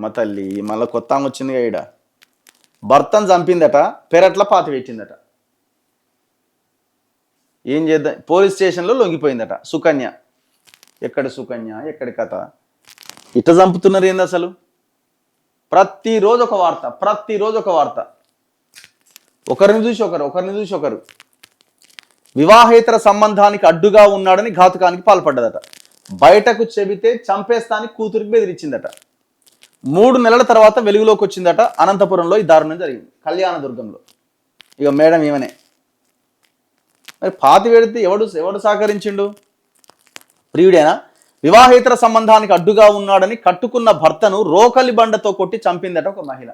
అమ్మ తల్లి మళ్ళీ కొత్త ఆమె వచ్చిందిగా ఈడ భర్తను చంపిందట పెరట్ల పాతి పెట్టిందట ఏం చేద్దాం పోలీస్ స్టేషన్లో లొంగిపోయిందట సుకన్య ఎక్కడి సుకన్య ఎక్కడి కథ ఇట చంపుతున్నారు ఏంది అసలు ప్రతిరోజు ఒక వార్త ఒకరిని చూసి ఒకరు వివాహేతర సంబంధానికి అడ్డుగా ఉన్నాడని ఘాతుకానికి పాల్పడ్డదట బయటకు చెబితే చంపేస్తానికి కూతురికి బెదిరించిందట 3 నెలల తర్వాత వెలుగులోకి వచ్చిందట అనంతపురంలో ఈ దారుణం జరిగింది కళ్యాణదుర్గంలో ఇక మేడం ఏమనే మరి పాతి పెడితే ఎవడు సహకరించిండు ప్రియుడేనా వివాహేతర సంబంధానికి అడ్డుగా ఉన్నాడని కట్టుకున్న భర్తను రోకలి బండతో కొట్టి చంపిందట ఒక మహిళ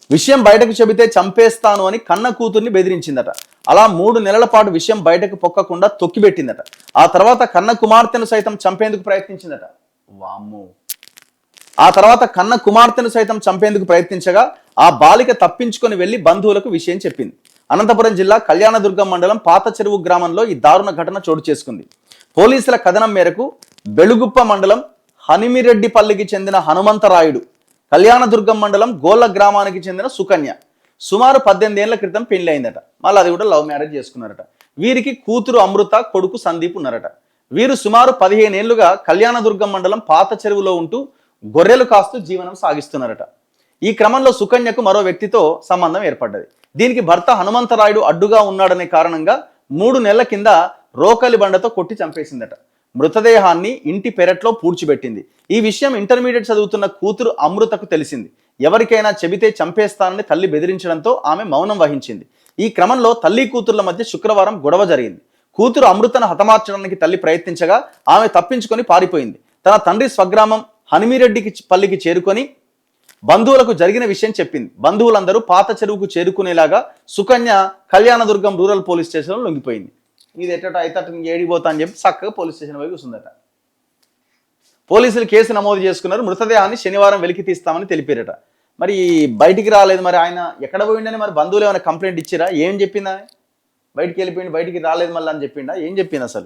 విషయం బయటకు చెబితే చంపేస్తాను అని కన్న కూతుర్ని బెదిరించిందట అలా 3 నెలల పాటు విషయం బయటకు పొక్కకుండా తొక్కిపెట్టిందట ఆ తర్వాత కన్న కుమార్తెను సైతం చంపేందుకు ప్రయత్నించిందట వామ్మో ఆ తర్వాత కన్న కుమార్తెను సైతం చంపేందుకు ప్రయత్నించగా ఆ బాలిక తప్పించుకొని వెళ్లి బంధువులకు విషయం చెప్పింది అనంతపురం జిల్లా కళ్యాణదుర్గం మండలం పాత చెరువు గ్రామంలో ఈ దారుణ ఘటన చోటు చేసుకుంది పోలీసుల కథనం మేరకు బెలుగుప్ప మండలం హనిమిరెడ్డిపల్లికి చెందిన హనుమంతరాయుడు కళ్యాణదుర్గం మండలం గోళ్ళ గ్రామానికి చెందిన సుకన్య సుమారు 18 ఏళ్ల క్రితం పెళ్లి అయిందట మళ్ళీ అది కూడా లవ్ మ్యారేజ్ చేసుకున్నారట వీరికి కూతురు అమృత కొడుకు సందీప్ ఉన్నారట వీరు సుమారు 15 ఏళ్లుగా కళ్యాణదుర్గం మండలం పాత చెరువులో ఉంటూ గొర్రెలు కాస్తూ జీవనం సాగిస్తున్నారట ఈ క్రమంలో సుకన్యకు మరో వ్యక్తితో సంబంధం ఏర్పడ్డది దీనికి భర్త హనుమంతరాయుడు అడ్డుగా ఉన్నాడనే కారణంగా 3 నెలల కింద రోకలి బండతో కొట్టి చంపేసిందట మృతదేహాన్ని ఇంటి పెరట్లో పూడ్చిపెట్టింది ఈ విషయం ఇంటర్మీడియట్ చదువుతున్న కూతురు అమృతకు తెలిసింది ఎవరికైనా చెబితే చంపేస్తానని తల్లి బెదిరించడంతో ఆమె మౌనం వహించింది ఈ క్రమంలో తల్లి కూతుర్ల మధ్య శుక్రవారం గొడవ జరిగింది కూతురు అమృతను హతమార్చడానికి తల్లి ప్రయత్నించగా ఆమె తప్పించుకొని పారిపోయింది తన తండ్రి స్వగ్రామం హనిమిరెడ్డికి పల్లికి చేరుకొని బంధువులకు జరిగిన విషయం చెప్పింది బంధువులందరూ పాత చెరువుకు చేరుకునేలాగా సుకన్య కళ్యాణదుర్గం రూరల్ పోలీస్ స్టేషన్లో లొంగిపోయింది ఇది ఎట్టట అయితే ఏడిపోతా అని చెప్పి చక్కగా పోలీస్ స్టేషన్ పోయి కూర్చుందట పోలీసులు కేసు నమోదు చేసుకున్నారు మృతదేహాన్ని శనివారం వెలికి తీస్తామని తెలిపారట మరి బయటికి రాలేదు మరి ఆయన ఎక్కడ పోయిండని మరి బంధువులు ఏమైనా కంప్లైంట్ ఇచ్చిరా ఏం చెప్పిందా బయటికి వెళ్ళిపోయింది బయటికి రాలేదు మళ్ళీ అని చెప్పిండా ఏం చెప్పింది అసలు